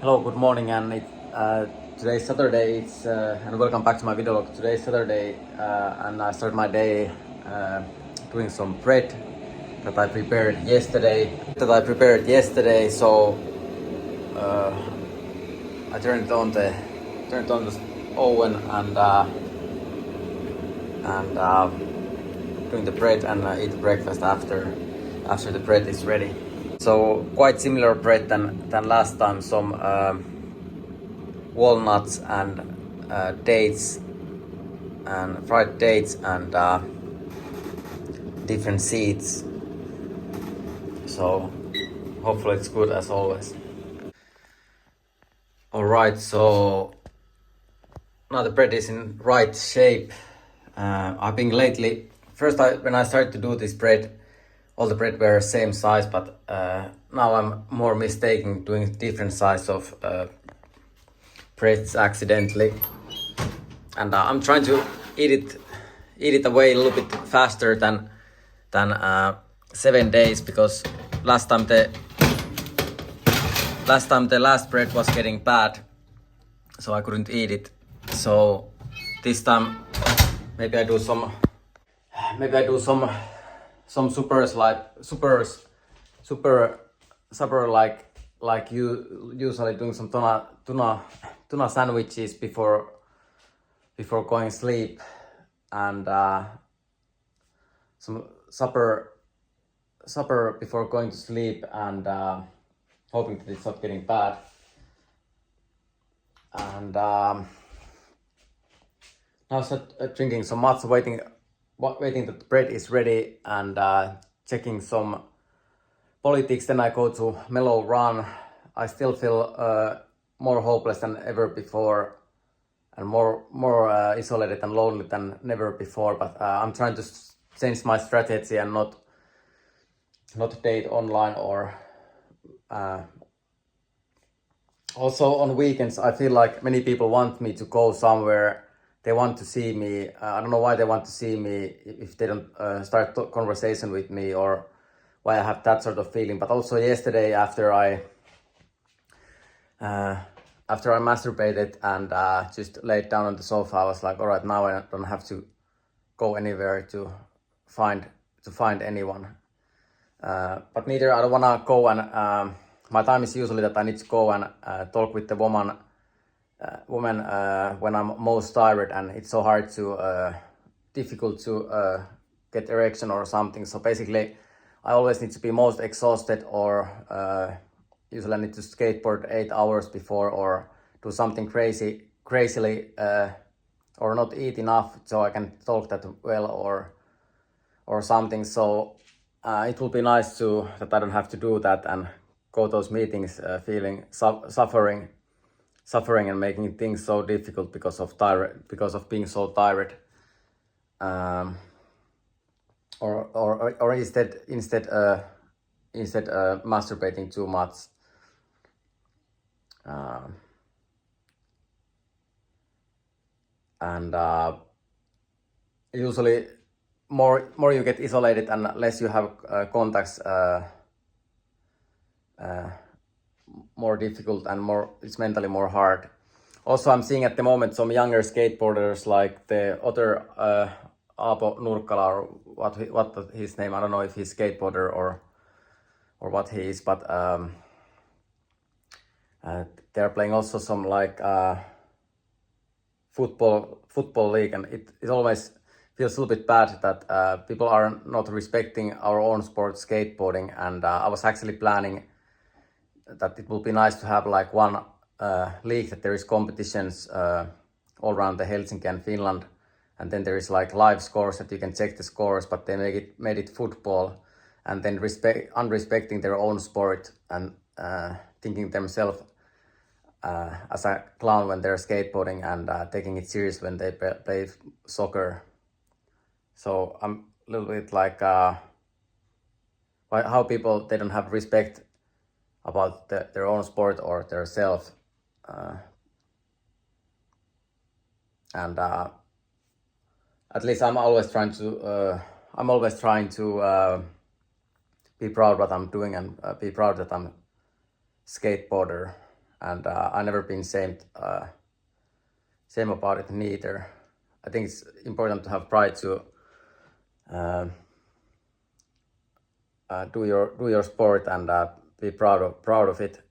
Hello, good morning, and today's Saturday. And welcome back to my video log. Today's Saturday, and I start my day doing some bread that I prepared yesterday. So I turned on the oven and doing the bread and eat breakfast after the bread is ready. So quite similar bread than last time. Some walnuts and dates and fried dates and different seeds. So hopefully it's good as always. Alright, so now the bread is in right shape. I've been lately, when I started to do this bread, all the bread were same size, but now I'm more mistaking doing different size of breads accidentally, and I'm trying to eat it away a little bit faster than 7 days, because last time the last bread was getting bad, so I couldn't eat it. So this time maybe I do some super supper, like you usually doing some tuna sandwiches before going sleep, and some supper before going to sleep, and hoping that it's not getting bad. And now I start drinking some matcha, waiting that the bread is ready, and checking some politics. Then I go to mellow run. I still feel more hopeless than ever before, and more isolated and lonely than never before. But I'm trying to change my strategy and not date online, or also on weekends. I feel like many people want me to go somewhere. They want to see me. I don't know why they want to see me if they don't start conversation with me, or why I have that sort of feeling. But also yesterday, after I masturbated and just laid down on the sofa, I was like, all right, now I don't have to go anywhere to find anyone. But neither I don't wanna go, and my time is usually that I need to go and talk with the woman when I'm most tired, and it's so hard to difficult to get erection or something. So basically I always need to be most exhausted, or usually I need to skateboard 8 hours before, or do something crazily, or not eat enough so I can talk that well, or something. So it will be nice that I don't have to do that and go those meetings feeling suffering and making things so difficult because of being so tired. Or instead masturbating too much. And usually more you get isolated and less you have contacts, more difficult, and it's mentally more hard. Also, I'm seeing at the moment some younger skateboarders, like the other Aapo Nurkkala, or what his name, I don't know if he's skateboarder or what he is, but they're playing also some like football league, and it always feels a little bit bad that people are not respecting our own sport, skateboarding. And I was actually planning that it will be nice to have like one league, that there is competitions all around the Helsinki and Finland, and then there is like live scores that you can check the scores, but they made it football, and then unrespecting their own sport, and thinking themselves as a clown when they're skateboarding, and taking it serious when they play soccer. So I'm a little bit like how people, they don't have respect about their own sport or their self, and at least I'm always trying to be proud what I'm doing, and be proud that I'm skateboarder. and I never been same about it neither. I think it's important to have pride to do your sport and be proud of it,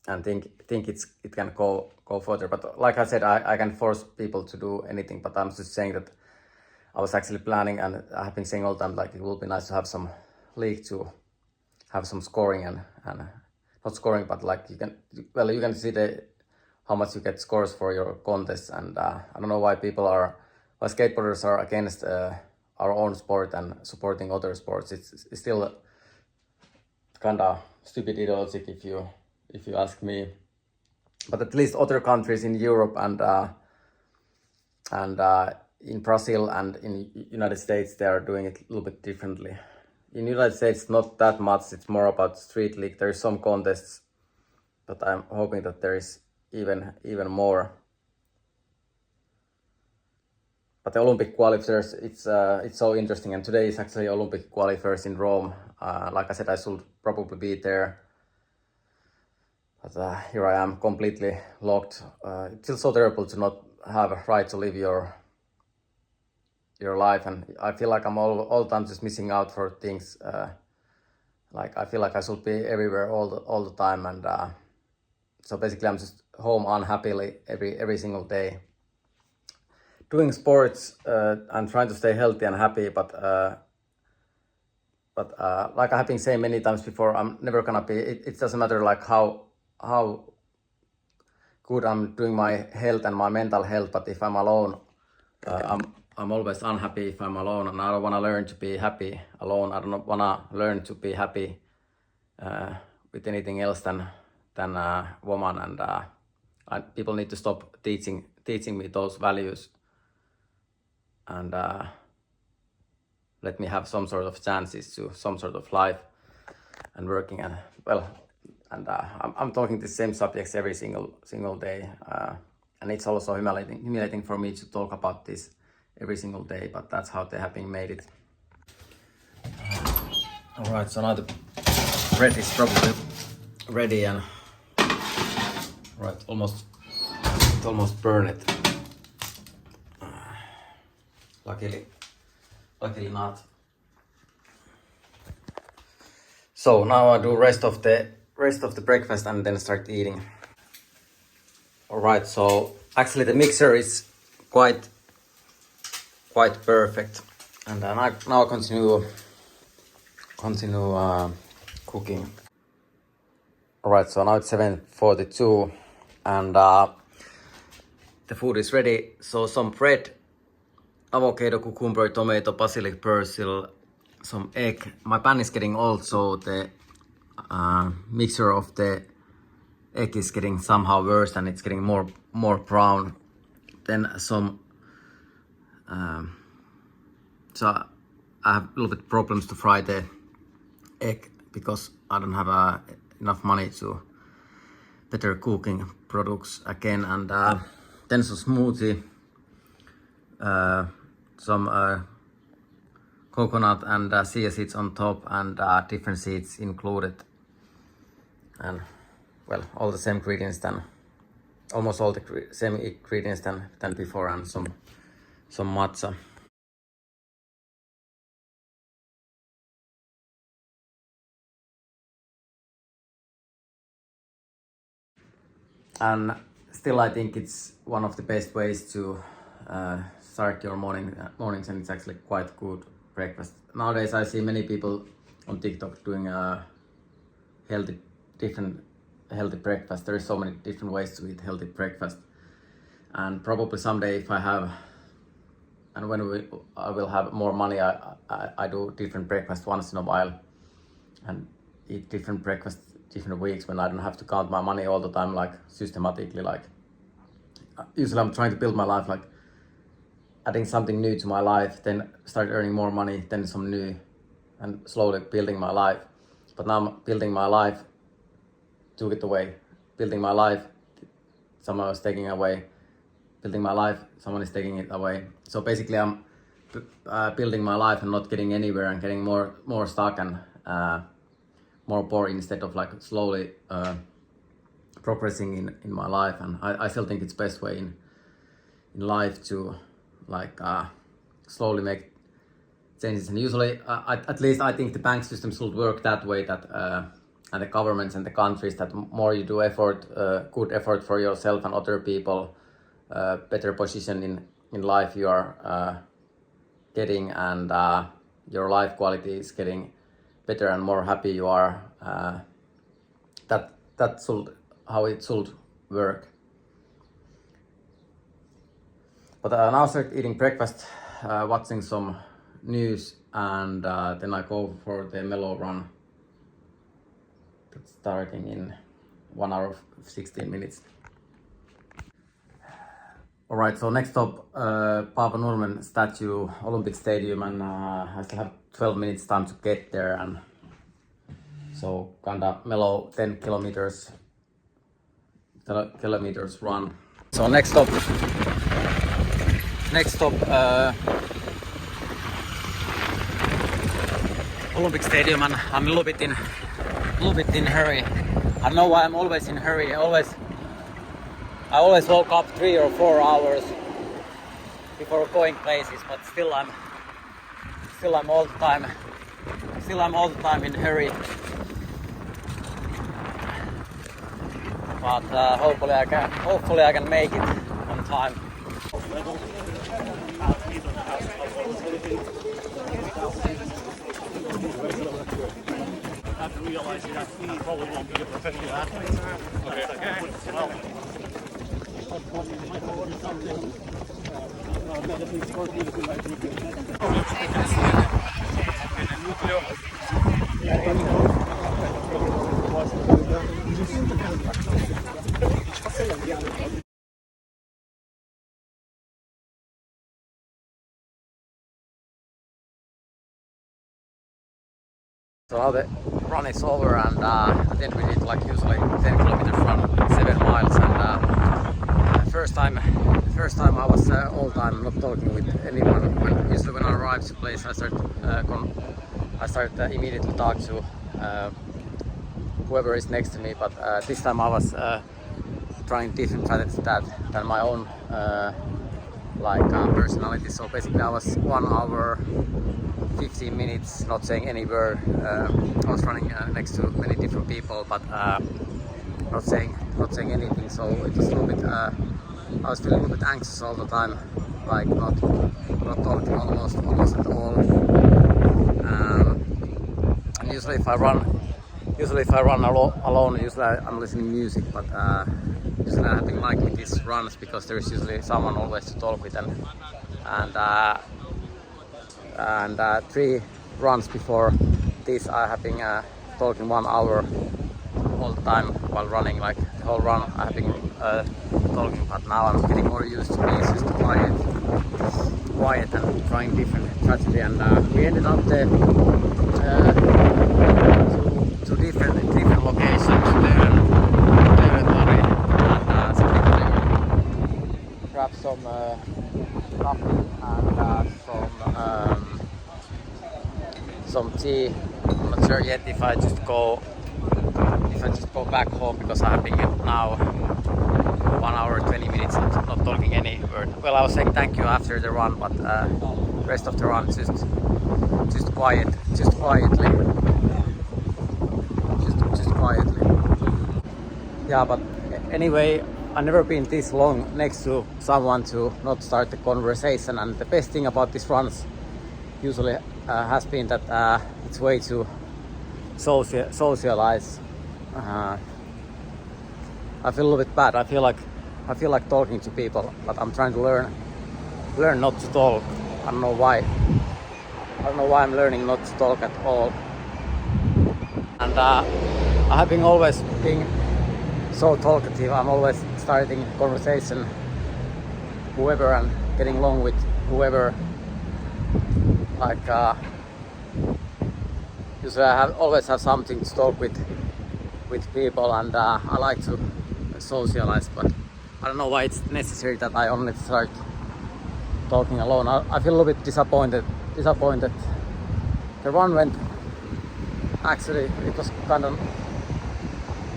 and think it can go further. But like I said, I can force people to do anything, but I'm just saying that I was actually planning, and I have been saying all the time, like, it would be nice to have some league to have some scoring and not scoring, but like you can see how much you get scores for your contests. And I don't know why skateboarders are against our own sport and supporting other sports. It's still kind of stupid ideologic if you ask me. But at least other countries in Europe and in Brazil and in United States, they are doing it a little bit differently. In United States, not that much. It's more about street league. There is some contests, but I'm hoping that there is even more. But the Olympic qualifiers, it's so interesting. And today is actually Olympic qualifiers in Rome. Like I said, I should probably be there. But here I am, completely locked. It feels so terrible to not have a right to live your life, and I feel like I'm all the time just missing out for things. Like I feel like I should be everywhere all the time, and so basically I'm just home unhappily every single day. Doing sports and trying to stay healthy and happy, but like I have been saying many times before, I'm never gonna be. It doesn't matter like how good I'm doing my health and my mental health, but if I'm alone, I'm always unhappy if I'm alone, and I don't want to learn to be happy alone. I don't want to learn to be happy with anything else than a woman, and people need to stop teaching me those values, and let me have some sort of chances to some sort of life and working, and I'm talking the same subjects every single day, and it's also humiliating for me to talk about this every single day, but that's how they have been made it. Alright, so now the bread is probably ready, and right, almost burned it. Luckily not. So now I do rest of the breakfast and then start eating. Alright, so actually the mixer is quite perfect, and now I continue cooking. Alright, so now it's 7:42, and the food is ready. So some bread, avocado, cucumber, tomato, basilic, basil, some egg. My pan is getting old, so the mixture of the egg is getting somehow worse, and it's getting more brown. Then some so I have a little bit problems to fry the egg because I don't have enough money to better cooking products again, and then some smoothie, some coconut and chia seeds on top, and different seeds included, and well, all the same ingredients almost all the same ingredients than before, and some matcha. And still, I think it's one of the best ways to start your mornings, and it's actually quite good breakfast. Nowadays, I see many people on TikTok doing different healthy breakfast. There is so many different ways to eat healthy breakfast, and probably someday, if I have, and when I will have more money, I do different breakfast once in a while, and eat different breakfast different weeks when I don't have to count my money all the time, like systematically. Like usually I'm trying to build my life, like adding something new to my life, then start earning more money, then some new, and slowly building my life. But now I'm building my life, took it away. Building my life, someone was taking away. Building my life, someone is taking it away. So basically I'm building my life and not getting anywhere, and getting more stuck and more bored, instead of like slowly progressing in my life, and I still think it's best way in life to like slowly make changes. And usually, at least I think the bank system should work that way, that and the governments and the countries, that more you do effort, good effort for yourself and other people, better position in life you are getting, and your life quality is getting better and more happy you are. That should how it should work. But now I start eating breakfast, watching some news, and then I go for the mellow run. That's starting in 1 hour 16 minutes. Alright, so next stop, Paavo Nurmen statue, Olympic Stadium, and I still have 12 minutes time to get there, and so kinda mellow 10 kilometers run. So next stop, Olympic Stadium, and I'm a little bit in hurry. I know why I'm always in hurry. I always woke up 3 or 4 hours before going places, but still I'm all the time in hurry. But hopefully I can make it on time. I have to realise that I probably won't be a professional athlete. Okay. Well. So now the run is over, and then we did like usually 10 kilometers run, 7 miles, and first time I was all time not talking with anyone. Usually when I arrive to a place, I start immediately talk to whoever is next to me, but this time I was trying different strategies than my own personality. So basically I was 1 hour 15 minutes not saying any word. I was running next to many different people, but not saying anything. So it was a little bit. I was feeling a little bit anxious all the time, like not talking almost at all. And usually if I run alone, usually I'm listening music, but usually I having like these runs because there is usually someone always to talk with, and 3 runs before this I have been talking 1 hour all the time while running, like the whole run I have been talking, but now I'm getting more used to being just quiet and trying different strategy, and we ended up there to different locations there, territory, and grab some coffee and some tea. I'm not sure yet if I just go back home, because I have been now 1 hour 20 minutes not talking any word. Well, I was saying thank you after the run, but the rest of the run just quietly. Yeah, but anyway, I've never been this long next to someone to not start the conversation, and the best thing about these runs usually has been that it's way to socialize. I feel a little bit bad. I feel like talking to people, but I'm trying to learn not to talk. I don't know why I'm learning not to talk at all. And I have been always being so talkative. I'm always starting conversation, whoever, and getting along with whoever. Like usually I always have something to talk with people, and I like to socialize, but I don't know why it's necessary that I only start talking alone. I feel a little bit disappointed. The run went, actually it was kind of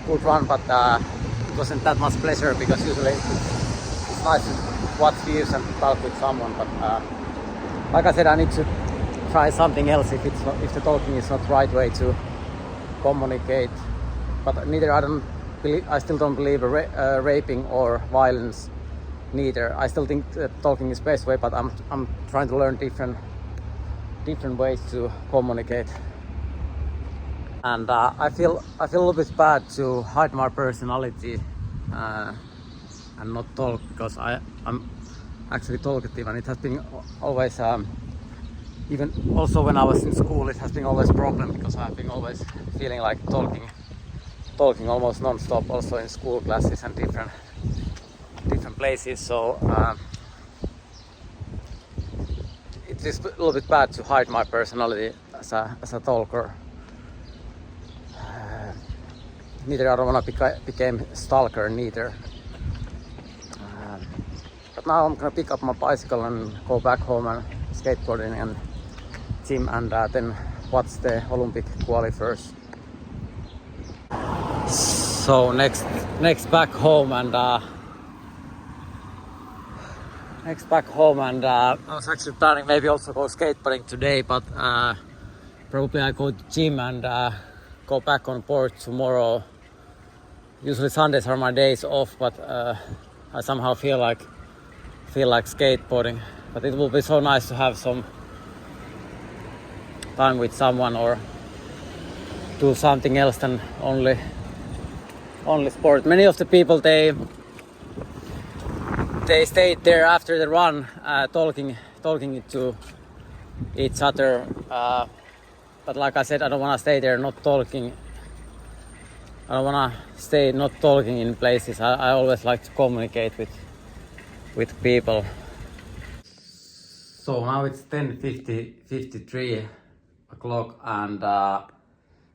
good run, but wasn't that much pleasure because usually it's nice to watch views and talk with someone. But like I said, I need to try something else if the talking is not the right way to communicate. But I still don't believe raping or violence. Neither. I still think talking is the best way, but I'm trying to learn different ways to communicate. And I feel a little bit bad to hide my personality and not talk, because I'm actually talkative, and it has been always even also when I was in school, it has been always a problem because I've been always feeling like talking almost non-stop, also in school classes and different places. So it is a little bit bad to hide my personality as a talker. Neither I don't want to become a stalker neither. But now I'm gonna pick up my bicycle and go back home and skateboarding and gym, and then watch the Olympic qualifiers. So next back home, and I was actually planning maybe also go skateboarding today, but probably I go to gym and go back on board tomorrow. Usually Sundays are my days off, but I somehow feel like skateboarding. But it will be so nice to have some time with someone or do something else than only sport. Many of the people they stayed there after the run, talking to each other. But like I said, I don't want to stay there not talking. I don't want to stay not talking in places. I always like to communicate with people. So now it's 10:53 o'clock, and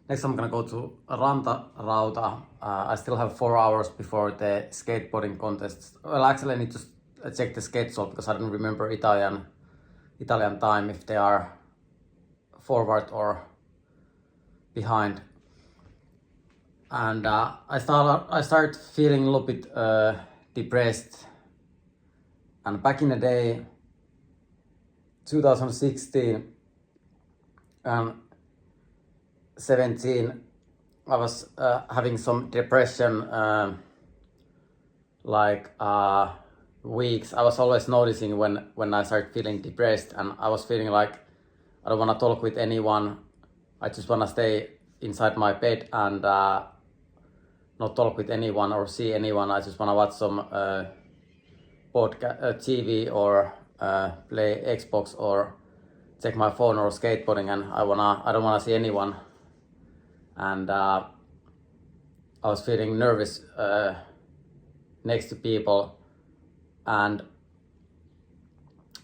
next I'm gonna go to Rantarauta. I still have 4 hours before the skateboarding contest. Well, actually I need to check the schedule because I don't remember Italian time, if they are forward or behind. And I started feeling a little bit depressed. And back in the day, 2016 and 17, I was having some depression, weeks. I was always noticing when I started feeling depressed, and I was feeling like I don't want to talk with anyone. I just want to stay inside my bed and not talk with anyone or see anyone. I just want to watch some TV or play Xbox or check my phone or skateboarding, and I don't wanna see anyone. And I was feeling nervous next to people. And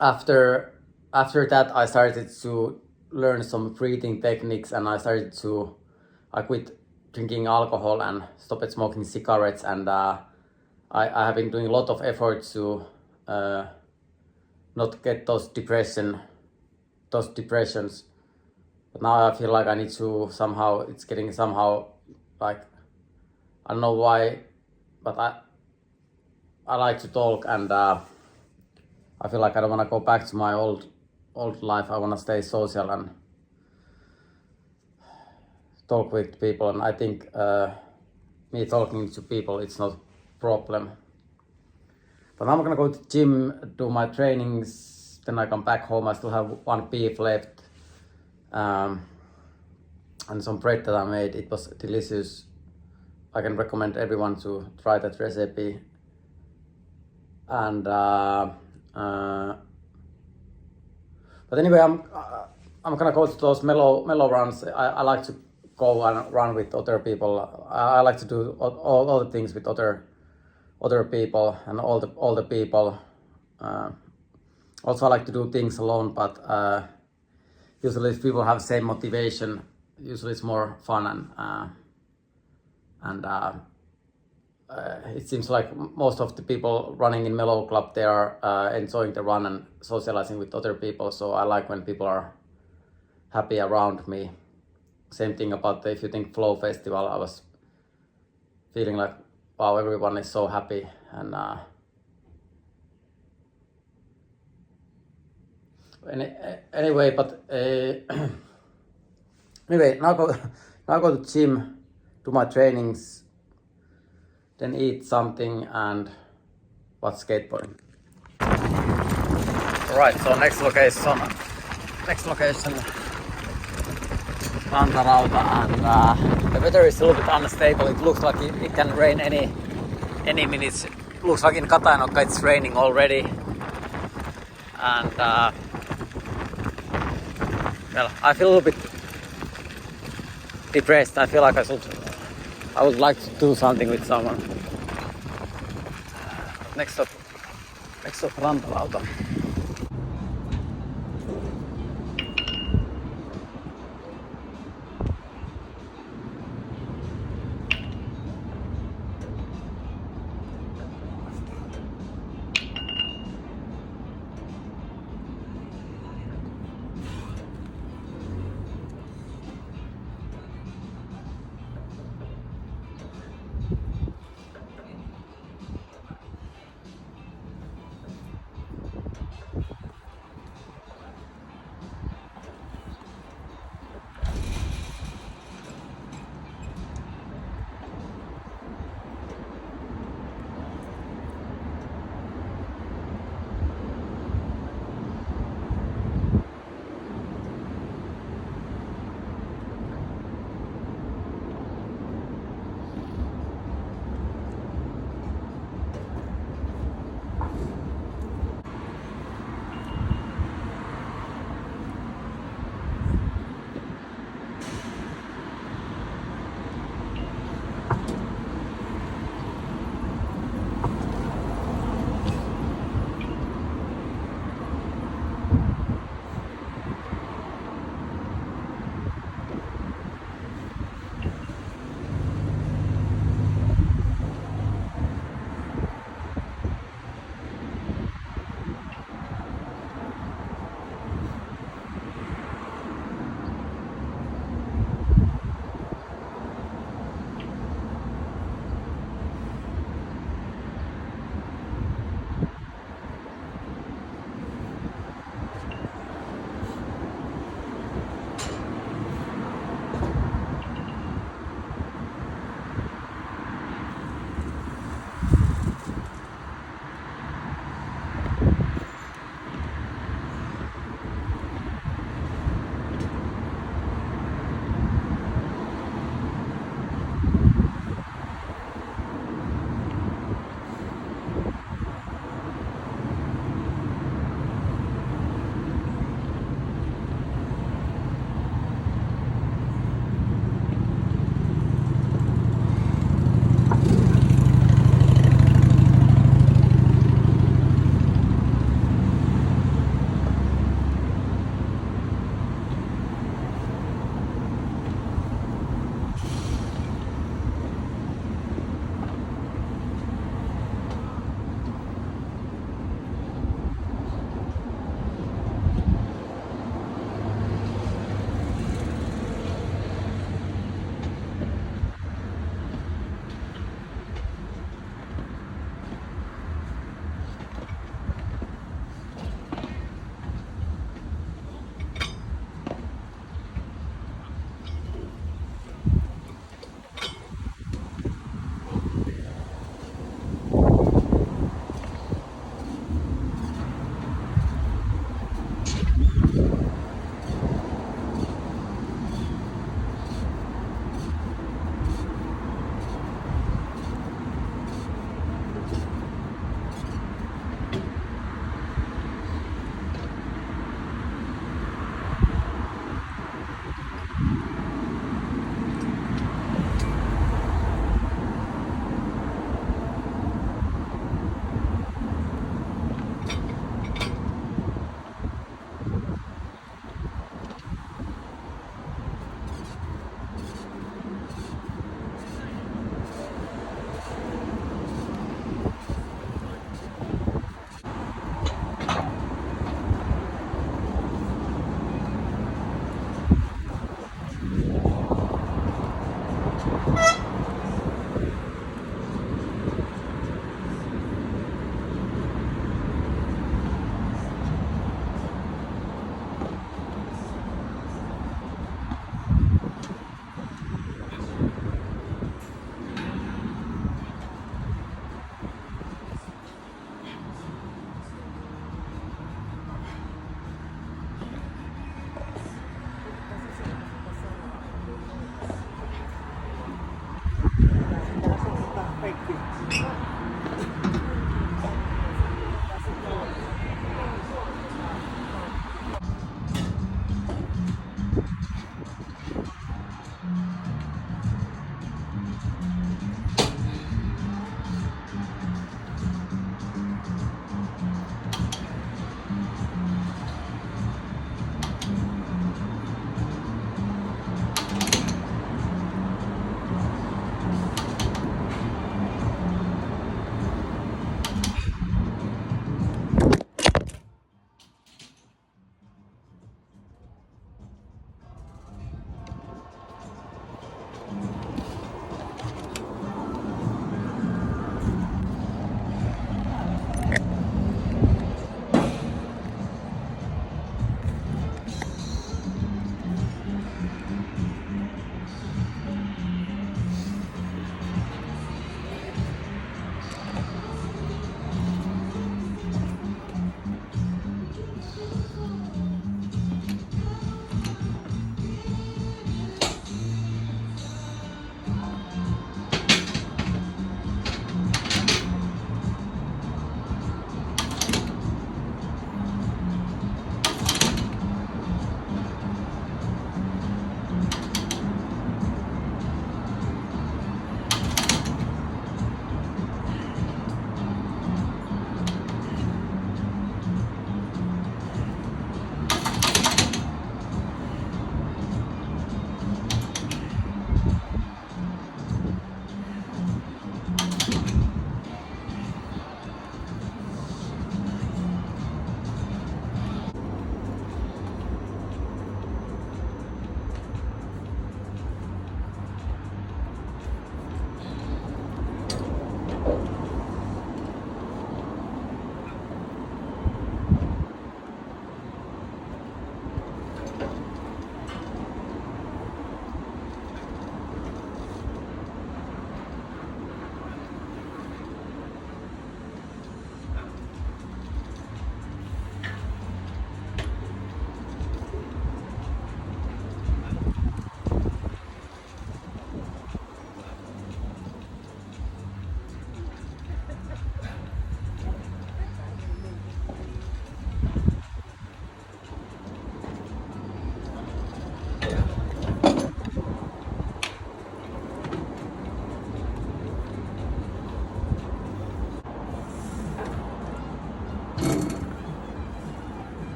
after that, I started to learn some breathing techniques, and I quit drinking alcohol and stopped smoking cigarettes, and I have been doing a lot of effort to not get those depressions. But now I feel like I need to it's getting somehow like, I don't know why, but I like to talk, and I feel like I don't want to go back to my old life. I want to stay social and talk with people, and I think me talking to people, it's not a problem. But now I'm gonna go to gym, do my trainings, then I come back home. I still have one beef left, and some bread that I made. It was delicious. I can recommend everyone to try that recipe. And but anyway, I'm gonna go to those mellow runs. I like to go and run with other people. I like to do all the things with other people and all the people. Also, I like to do things alone, but usually if people have same motivation, usually it's more fun, and it seems like most of the people running in Mellow Club, they are enjoying the run and socializing with other people. So I like when people are happy around me. Same thing about if you think Flow Festival, I was feeling like wow, everyone is so happy. And anyway, but anyway, now go to gym, do my trainings, then eat something and watch skateboarding. Alright, so next location, Rantarauta, and the weather is a little bit unstable. It looks like it can rain any minutes. Looks like in Katajanokka it's raining already, and well, I feel a little bit depressed. I feel like I would like to do something with someone. Next stop Rantarauta.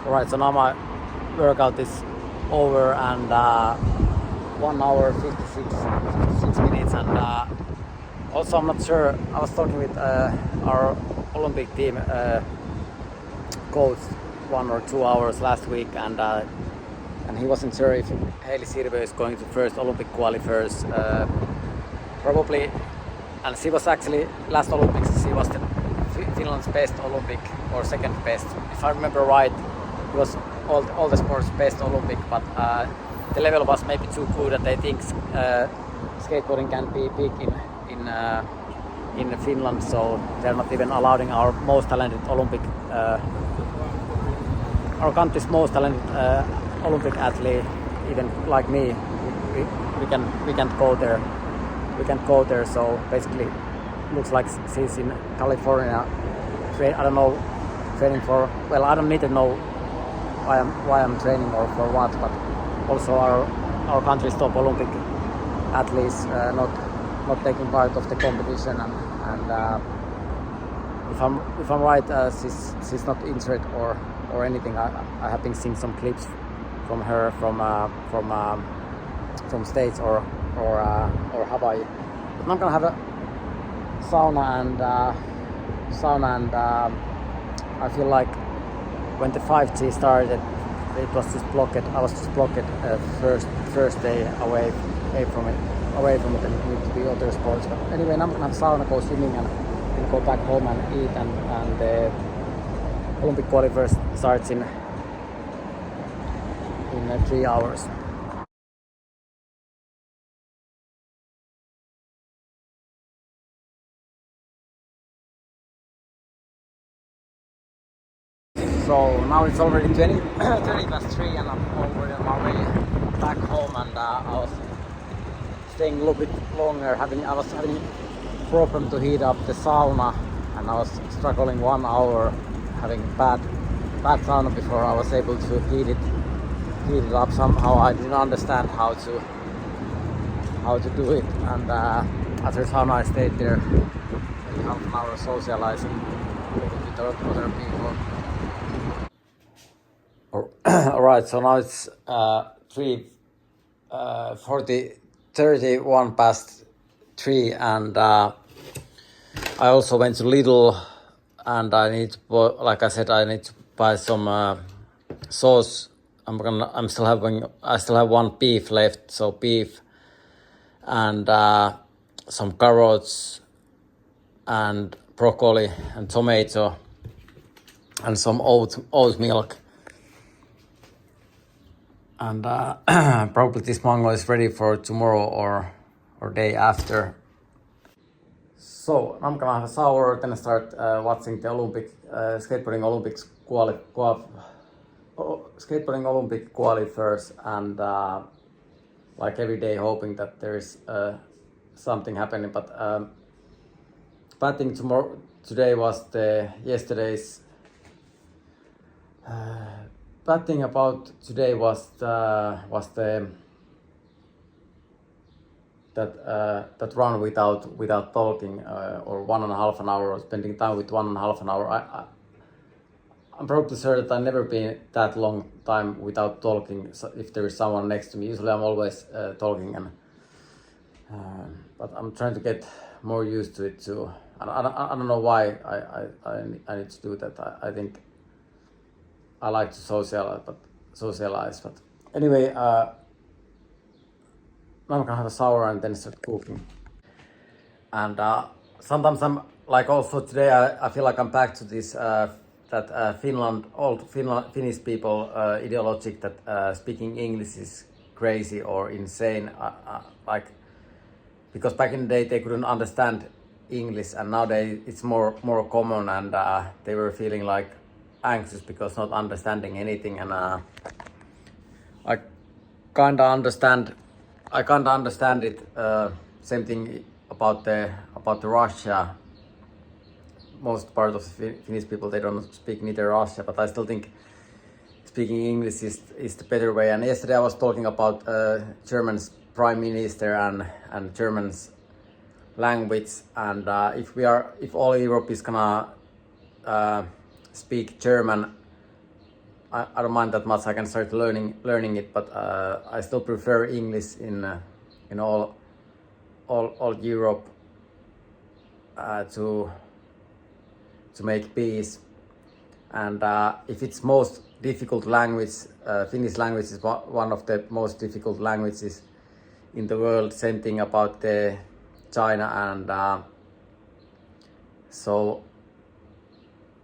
Alright, so now my workout is over and 1 hour 56 minutes, and also I'm not sure, I was talking with our Olympic team coach 1 or 2 hours last week, and he wasn't sure if Hailey Sirve is going to first Olympic qualifiers, probably, and she was actually last Olympics, she was the Finland's best Olympic or second best, if I remember right. It was all the sports best Olympic, but the level was maybe too good that they think skateboarding can be big in Finland, so they're not even allowing our most talented Olympic, our country's most talented Olympic athlete, even like me, we can't go there. We can't go there, so basically looks like she's in California. I don't know, training for, well, I don't need to know why I'm training or for what, but also our country's top Olympic athletes not taking part of the competition, and if I'm right, she's not injured or anything. I have been seeing some clips from her from States or Hawaii. But I'm gonna have a sauna and I feel like when the 5G started, it was just blocked. I was just blocked first day away from it, and it needed to be other sports. But anyway, I'm gonna have sauna, go swimming, and go back home and eat. And the Olympic qualifiers starts in 3 hours. So now it's already 20 past 3 and I'm already on my way back home, and I was staying a little bit longer. I was having problem to heat up the sauna, and I was struggling 1 hour having bad sauna before I was able to heat it up somehow. I didn't understand how to do it, and after sauna I stayed there maybe half an hour socializing with other people. Alright, so now it's 31 past 3, and I also went to Lidl, and I need to, like I said, I need to buy some sauce. I still have one beef left, so beef and some carrots and broccoli and tomato and some oat milk. And probably this mango is ready for tomorrow or day after. So I'm gonna have a shower, then start watching the skateboarding Olympic qualifiers, and like every day hoping that there is something happening. But batting today was yesterday's. Bad thing about today was that run without talking, or 1.5 an hour, or spending time with 1.5 an hour. I'm probably sure that I've never been that long time without talking. So if there is someone next to me, usually I'm always talking, But I'm trying to get more used to it too. I don't know why I need to do that. I think I like to socialize. But anyway, now I'm gonna have a shower and then start cooking. And sometimes I'm like also today I feel like I'm back to this that Finnish people ideology that speaking English is crazy or insane. Like because back in the day they couldn't understand English and nowadays it's more common and they were feeling like anxious because not understanding anything and I kinda understand. I kinda understand it. Same thing about the Russia. Most part of the Finnish people they don't speak neither Russia, but I still think speaking English is the better way. And yesterday I was talking about German's prime minister and German's language. And if all Europe is gonna speak German, I don't mind that much. I can start learning it, but I still prefer English in all Europe to make peace. And if it's most difficult language, Finnish language is one of the most difficult languages in the world. Same thing about the China and so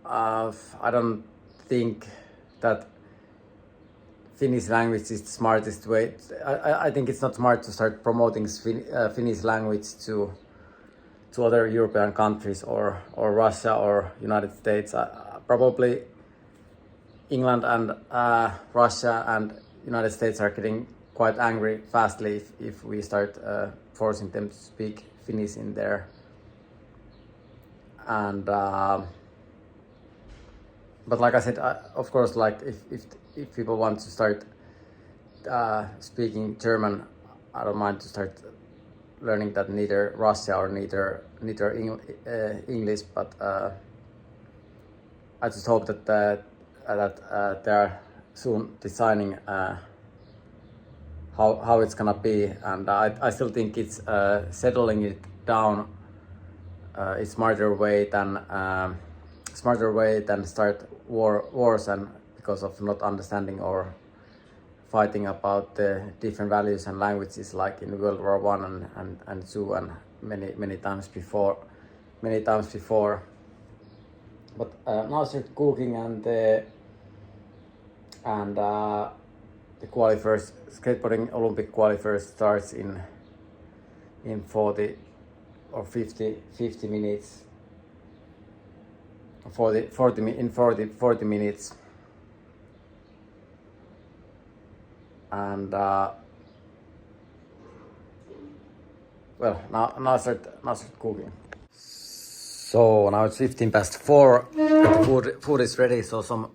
I don't think that Finnish language is the smartest way. I think it's not smart to start promoting Finnish language to other European countries or Russia or United States. Probably England and Russia and United States are getting quite angry fastly if we start forcing them to speak Finnish in there. And but like I said, of course, like if people want to start speaking German, I don't mind to start learning that neither Russia or neither English, but I just hope that they are soon designing how it's gonna be, and I still think it's settling it down. It's smarter way than start wars and because of not understanding or fighting about the different values and languages like in World War I and II and many times before. But now I start cooking and the qualifiers, skateboarding Olympic qualifiers starts in 40 or 50 minutes. 40 minutes. And well, now I start cooking. So now it's 4:15. The food is ready. So some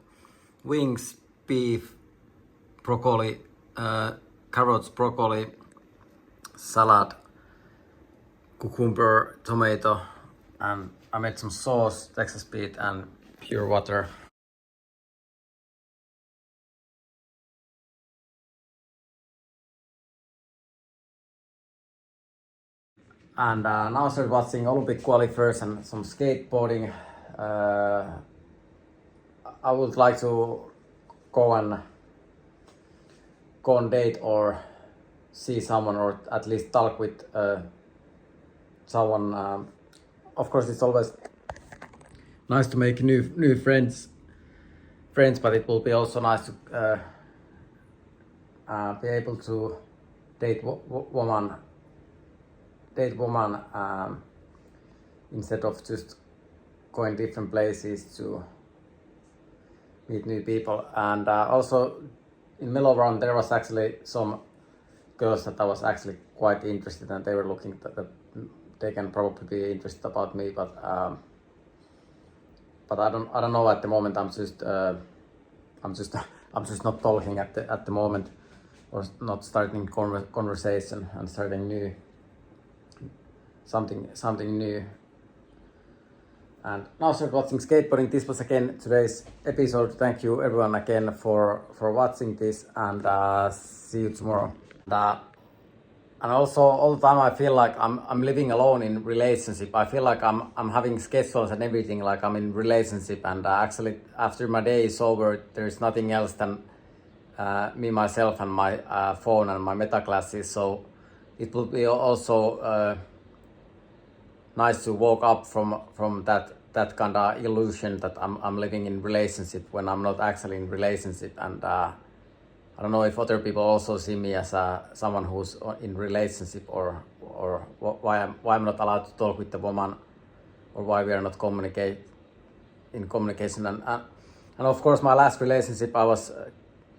wings, beef, broccoli, carrots, broccoli, salad, cucumber, tomato, and I made some sauce, Texas beet, and pure water. And now I started watching Olympic qualifiers and some skateboarding. I would like to go on date or see someone or at least talk with someone. Of course, it's always nice to make new friends, but it will be also nice to be able to date woman instead of just going different places to meet new people. And also in mellow round there was actually some girls that I was actually quite interested in, and they were looking that they can probably be interested about me, but I don't know at the moment. I'm just not talking at the moment, or not starting conversation and starting new something new. And now start watching skateboarding. This was again today's episode. Thank you everyone again for watching this, and see you tomorrow. and also all the time I feel like I'm living alone in relationship. I feel like I'm having schedules and everything like I'm in relationship, and actually after my day is over, there's nothing else than me, myself, and my phone and my meta classes. So it will be also nice to woke up from that kind of illusion that I'm living in relationship when I'm not actually in relationship. And I don't know if other people also see me as someone who's in relationship, or why I'm not allowed to talk with the woman, or why we are not in communication. And of course, my last relationship, I was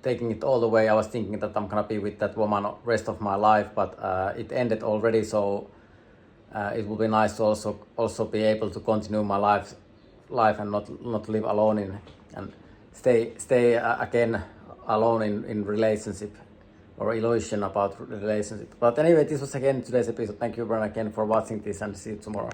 taking it all the way. I was thinking that I'm gonna be with that woman rest of my life, but it ended already. So it will be nice to also be able to continue my life and not live alone and stay again alone in relationship, or illusion about relationship. But anyway, this was again today's episode. Thank you, Brian, again for watching this, and see you tomorrow.